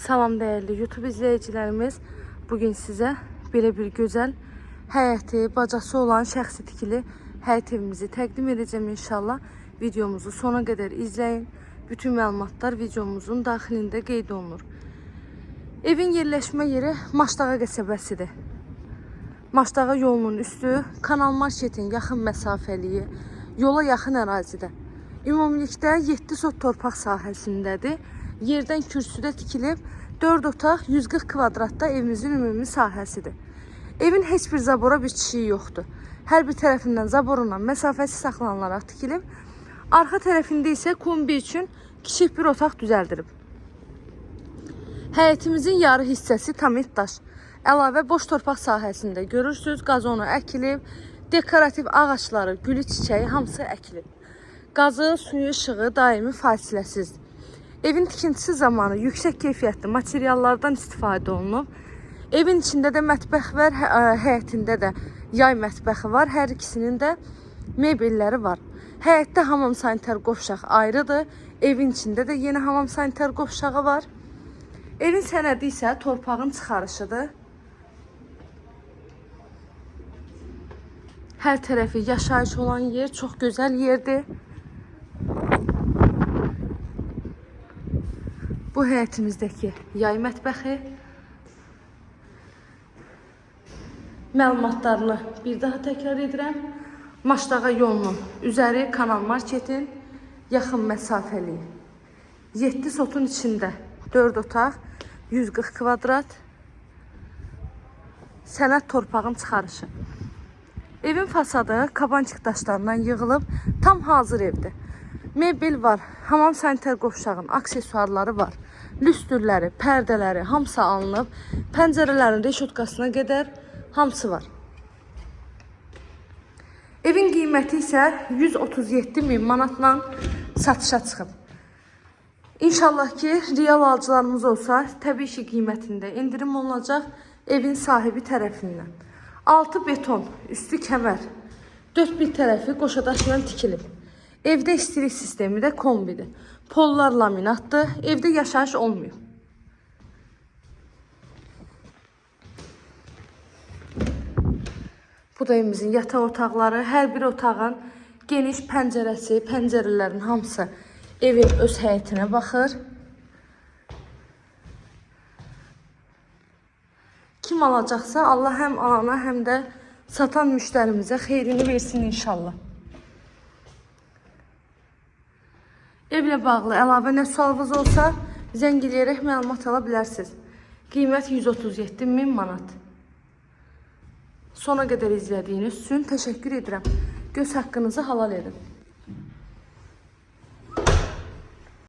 Salam dəyərli YouTube izləyicilərimiz. Bugün sizə belə bir gözəl həyəti, bacası olan şəxsi tikili həyət evimizi təqdim edəcəm inşallah. Videomuzu sona qədər izləyin. Bütün məlumatlar videomuzun daxilində qeyd olunur. Evin yerləşmə yeri Maşdağa qəsəbəsidir. Maşdağa yolunun üstü, Kanal Marketin yaxın məsafəliyi, yola yaxın ərazidə. Ümumilikdə 7 sot torpaq sahəsindədir. Yerdən kürsüdə tikilib 4 otaq 140 kvadratda evimizin ümumi sahəsidir. Evin heç bir zabora bitişiyi yoxdur. Hər bir tərəfindən zaborla məsafəsi saxlanılaraq tikilib. Arxa tərəfində isə kombi üçün kiçik bir otaq düzəldilib. Həyətimizin yarı hissəsi tamit daş. Əlavə boş torpaq sahəsində görürsünüz, qazonu əkilib, dekorativ ağaçları, gülü çiçəyi hamısı əkilib. Qazı, suyu, işığı daimi fasiləsizdir. Evin tikintisi zamanı yüksək keyfiyyətli materiallardan istifadə olunub. Evin içində də mətbəx var, həyətində də yay mətbəxi var. Hər ikisinin də mebelləri var. Həyətdə hamam sanitar qovşaq ayrıdır. Evin içində də yeni hamam sanitar qovşağı var. Evin sənədi isə torpağın çıxarışıdır. Hər tərəfi yaşayış olan yer çox gözəl yerdir. Bu həyətimizdəki yay mətbəxi. Məlumatlarını bir daha təkrar edirəm. Maşdağa yolunun üzəri Kanal Marketin yaxın məsafəli. 7 sotun içində 4 otaq, 140 kvadrat. Sənəd torpağın çıxarışı. Evin fasadı kabançıq daşlarından yığılıb, tam hazır evdir. Mebel var, hamam sanitar qovşağın aksesuarları var. Lüstürləri, pərdələri hamısı alınıb. Pəncərələrin reşotkasına qədər hamısı var. Evin qiyməti isə 137.000 manatla satışa çıxıb. İnşallah ki, real alıcılarımız olsa, təbii ki, qiymətində indirim olunacaq evin sahibi tərəfindən. Altı beton, üstü kəmər, 4 bir tərəfi qoşadaşla tikilib. Evdə istilik sistemi də kombidir. Pollar laminatdır. Evdə yaşayış olmuyor. Bu da evimizin yataq otaqları. Hər bir otağın geniş pəncərəsi, pəncərələrin hamısı evin öz həyətinə baxır. Kim alacaqsa Allah həm alana, həm də satan müştərimizə xeyrini versin inşallah. Evlə bağlı əlavə nə sualınız olsa, zəng eləyərək məlumat ala bilərsiniz. Qiymət 137.000 manat. Sona qədər izlədiyiniz üçün təşəkkür edirəm. Göz haqqınızı halal edin.